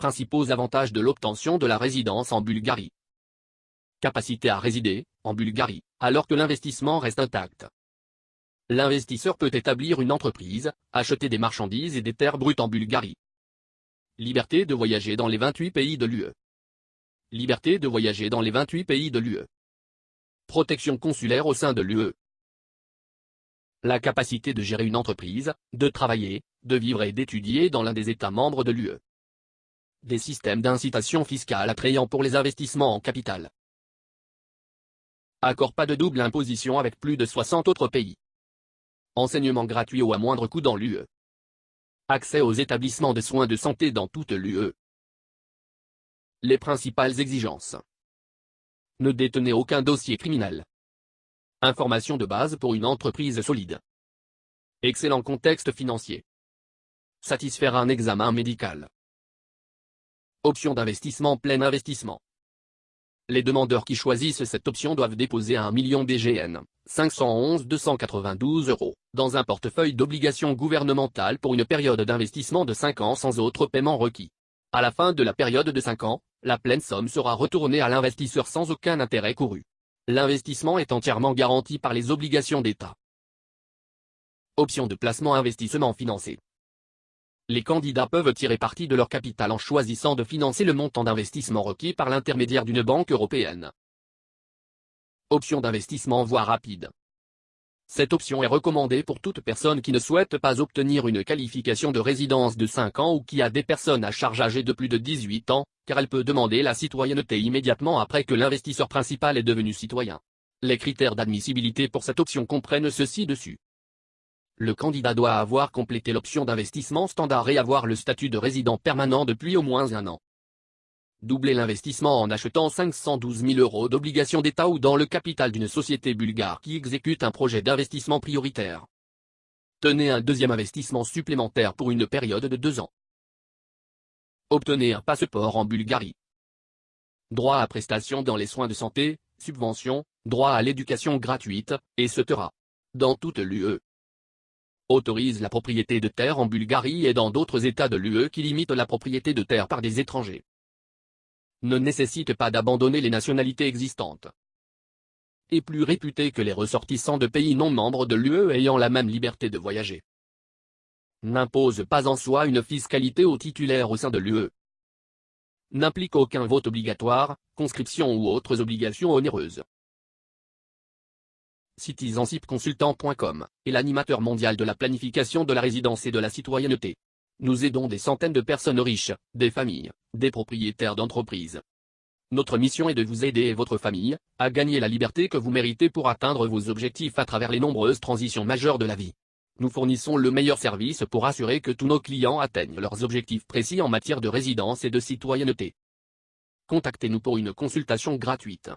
principaux avantages de l'obtention de la résidence en Bulgarie. Capacité à résider, en Bulgarie, alors que l'investissement reste intact. L'investisseur peut établir une entreprise, acheter des marchandises et des terres brutes en Bulgarie. Liberté de voyager dans les 28 pays de l'UE. Liberté de voyager dans les 28 pays de l'UE. Protection consulaire au sein de l'UE. La capacité de gérer une entreprise, de travailler, de vivre et d'étudier dans l'un des États membres de l'UE. Des systèmes d'incitation fiscale attrayants pour les investissements en capital. Accord pas de double imposition avec plus de 60 autres pays. Enseignement gratuit ou à moindre coût dans l'UE. Accès aux établissements de soins de santé dans toute l'UE. Les principales exigences. Ne détenez aucun dossier criminel. Information de base pour une entreprise solide. Excellent contexte financier. Satisfaire un examen médical. Option d'investissement plein investissement. Les demandeurs qui choisissent cette option doivent déposer 1 million DGN, 511 292 €, dans un portefeuille d'obligations gouvernementales pour une période d'investissement de 5 ans sans autre paiement requis. À la fin de la période de 5 ans, la pleine somme sera retournée à l'investisseur sans aucun intérêt couru. L'investissement est entièrement garanti par les obligations d'État. Option de placement investissement financé. Les candidats peuvent tirer parti de leur capital en choisissant de financer le montant d'investissement requis par l'intermédiaire d'une banque européenne. Option d'investissement voie rapide. Cette option est recommandée pour toute personne qui ne souhaite pas obtenir une qualification de résidence de 5 ans ou qui a des personnes à charge âgées de plus de 18 ans, car elle peut demander la citoyenneté immédiatement après que l'investisseur principal est devenu citoyen. Les critères d'admissibilité pour cette option comprennent ceci dessus. Le candidat doit avoir complété l'option d'investissement standard et avoir le statut de résident permanent depuis au moins 1 an. Doubler l'investissement en achetant 512 000 € d'obligations d'État ou dans le capital d'une société bulgare qui exécute un projet d'investissement prioritaire. Tenez un deuxième investissement supplémentaire pour une période de 2 ans. Obtenez un passeport en Bulgarie. Droit à prestation dans les soins de santé, subventions, droit à l'éducation gratuite, etc. Dans toute l'UE. Autorise la propriété de terres en Bulgarie et dans d'autres États de l'UE qui limitent la propriété de terres par des étrangers. Ne nécessite pas d'abandonner les nationalités existantes. Est plus réputé que les ressortissants de pays non membres de l'UE ayant la même liberté de voyager. N'impose pas en soi une fiscalité aux titulaires au sein de l'UE. N'implique aucun vote obligatoire, conscription ou autres obligations onéreuses. Citizenshipconsultant.com est l'animateur mondial de la planification de la résidence et de la citoyenneté. Nous aidons des centaines de personnes riches, des familles, des propriétaires d'entreprises. Notre mission est de vous aider et votre famille à gagner la liberté que vous méritez pour atteindre vos objectifs à travers les nombreuses transitions majeures de la vie. Nous fournissons le meilleur service pour assurer que tous nos clients atteignent leurs objectifs précis en matière de résidence et de citoyenneté. Contactez-nous pour une consultation gratuite.